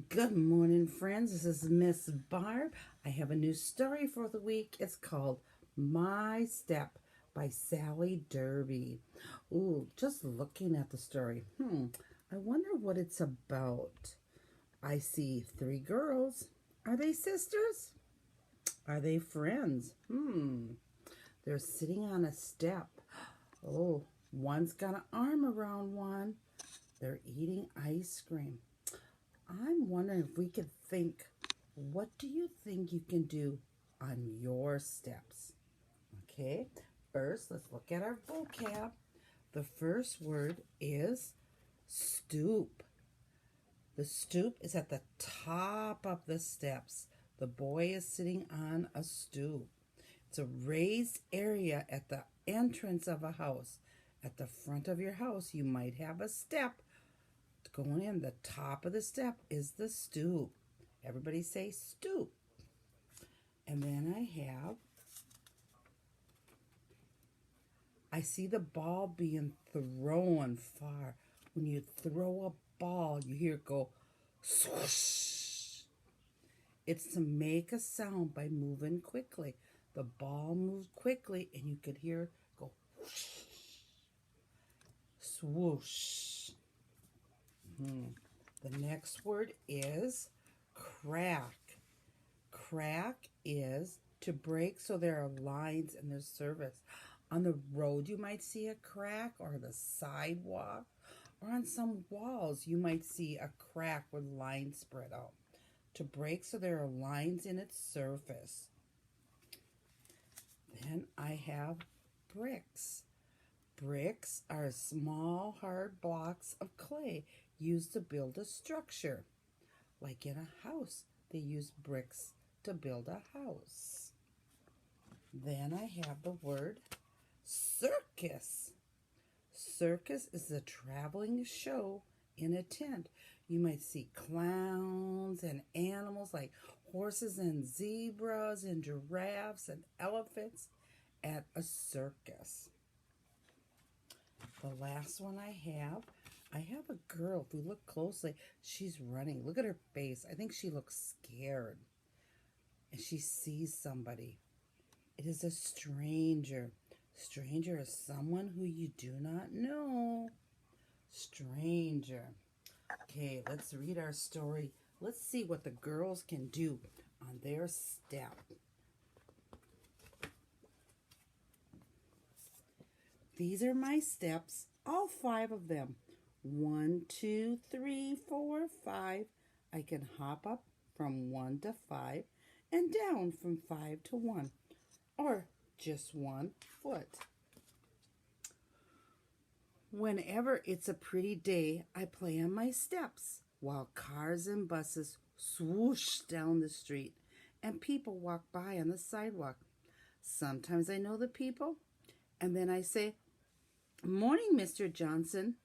Good morning, friends. This is Miss Barb. I have a new story for the week. It's called My Step by Sally Derby. Ooh, just looking at the story. I wonder what it's about. I see three girls. Are they sisters? Are they friends? They're sitting on a step. Oh, one's got an arm around one. They're eating ice cream. I'm wondering if we could think, what do you think you can do on your steps? Okay, first let's look at our vocab. The first word is stoop. The stoop is at the top of the steps. The boy is sitting on a stoop. It's a raised area at the entrance of a house. At the front of your house, you might have a step going in. The top of the step is the stoop. Everybody say stoop. And then I see the ball being thrown far. When you throw a ball, you hear it go swoosh. It's to make a sound by moving quickly. The ball moves quickly and you could hear it go whoosh, swoosh. The next word is crack. Crack is to break, so there are lines in the surface. On the road, you might see a crack, or the sidewalk, or on some walls, you might see a crack with lines spread out. To break, so there are lines in its surface. Then I have bricks. Bricks are small, hard blocks of clay used to build a structure. Like in a house, they use bricks to build a house. Then I have the word circus. Circus is a traveling show in a tent. You might see clowns and animals like horses and zebras and giraffes and elephants at a circus. The last one I have a girl. If we look closely, she's running. Look at her face. I think she looks scared. And she sees somebody. It is a stranger. Stranger is someone who you do not know. Stranger. Okay, let's read our story. Let's see what the girls can do on their step. These are my steps, all 5 of them. 1, 2, 3, 4, 5. I can hop up from 1 to 5 and down from 5 to 1, or just 1 foot. Whenever it's a pretty day, I play on my steps while cars and buses swoosh down the street and people walk by on the sidewalk. Sometimes I know the people, and then I say, "Morning, Mr. Johnson."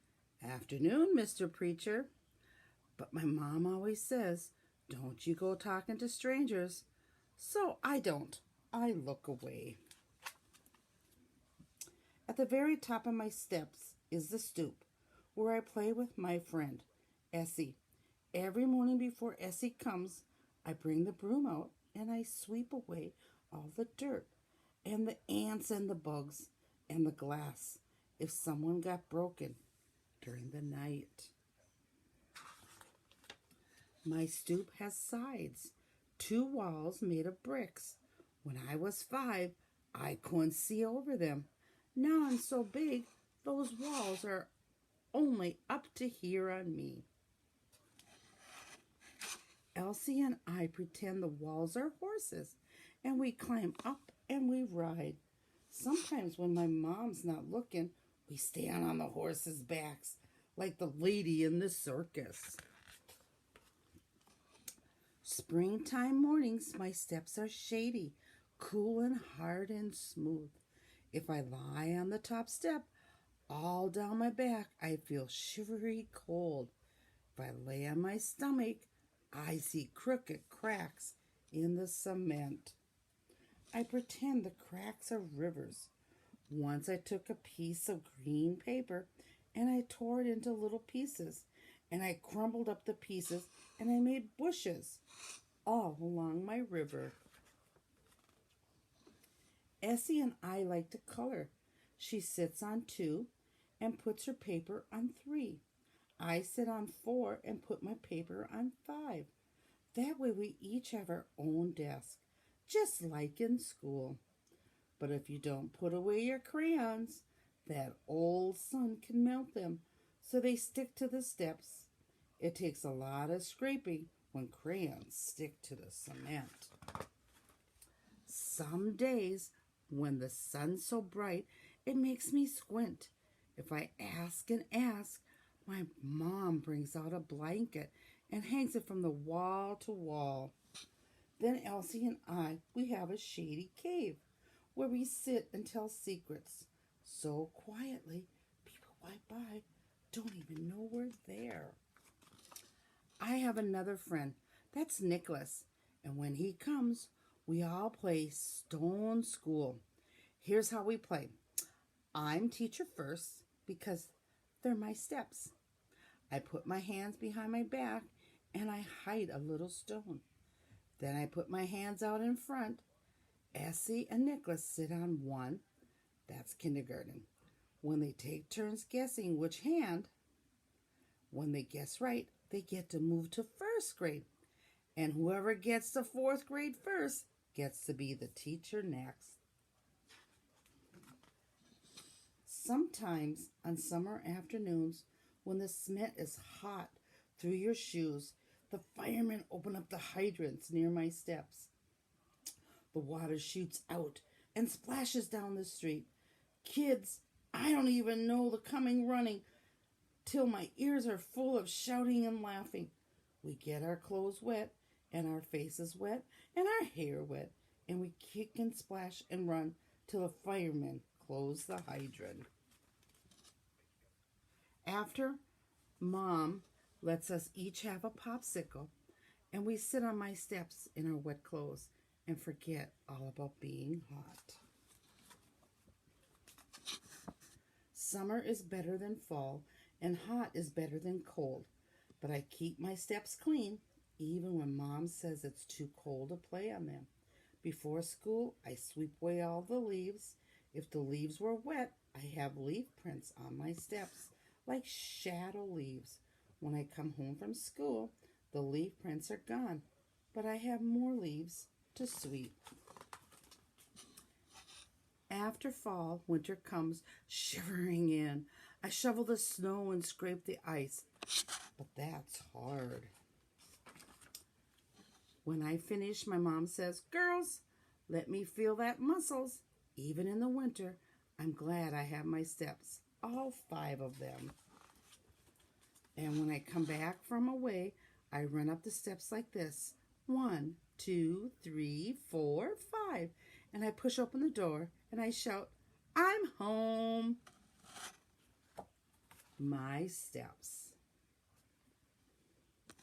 "Afternoon, Mr. Preacher." But my mom always says, "Don't you go talking to strangers." So I don't. I look away. At the very top of my steps is the stoop, where I play with my friend, Essie. Every morning before Essie comes, I bring the broom out and I sweep away all the dirt and the ants and the bugs and the glass if someone got broken during the night. My stoop has sides, 2 walls made of bricks. When I was 5, I couldn't see over them. Now I'm so big, those walls are only up to here on me. Elsie and I pretend the walls are horses, and we climb up and we ride. Sometimes when my mom's not looking, we stand on the horses' backs like the lady in the circus. Springtime mornings, my steps are shady, cool and hard and smooth. If I lie on the top step, all down my back, I feel shivery cold. If I lay on my stomach, I see crooked cracks in the cement. I pretend the cracks are rivers. Once I took a piece of green paper and I tore it into little pieces, and I crumbled up the pieces and I made bushes all along my river. Essie and I like to color. She sits on 2 and puts her paper on 3. I sit on 4 and put my paper on 5. That way we each have our own desk, just like in school. But if you don't put away your crayons, that old sun can melt them, so they stick to the steps. It takes a lot of scraping when crayons stick to the cement. Some days, when the sun's so bright, it makes me squint. If I ask and ask, my mom brings out a blanket and hangs it from the wall to wall. Then Elsie and I, we have a shady cave where we sit and tell secrets so quietly people walk by don't even know we're there. I have another friend. That's Nicholas. And when he comes, we all play Stone School. Here's how we play. I'm teacher first because they're my steps. I put my hands behind my back and I hide a little stone. Then I put my hands out in front. Essie and Nicholas sit on one. That's kindergarten. When they take turns guessing which hand, when they guess right, they get to move to first grade. And whoever gets to fourth grade first gets to be the teacher next. Sometimes on summer afternoons, when the cement is hot through your shoes, the firemen open up the hydrants near my steps. The water shoots out and splashes down the street. Kids, I don't even know the coming running till my ears are full of shouting and laughing. We get our clothes wet and our faces wet and our hair wet, and we kick and splash and run till the firemen close the hydrant. After, Mom lets us each have a popsicle, and we sit on my steps in our wet clothes and forget all about being hot. Summer is better than fall, and hot is better than cold, but I keep my steps clean even when Mom says it's too cold to play on them. Before school, I sweep away all the leaves. If the leaves were wet, I have leaf prints on my steps, like shadow leaves. When I come home from school, the leaf prints are gone, but I have more leaves to sweep. After fall, winter comes shivering in. I shovel the snow and scrape the ice, but that's hard. When I finish, my mom says, "Girls, let me feel that muscles." Even in the winter, I'm glad I have my steps, all 5 of them. And when I come back from away, I run up the steps like this. 1, 2, 3, 4, 5. And I push open the door and I shout, "I'm home." My steps.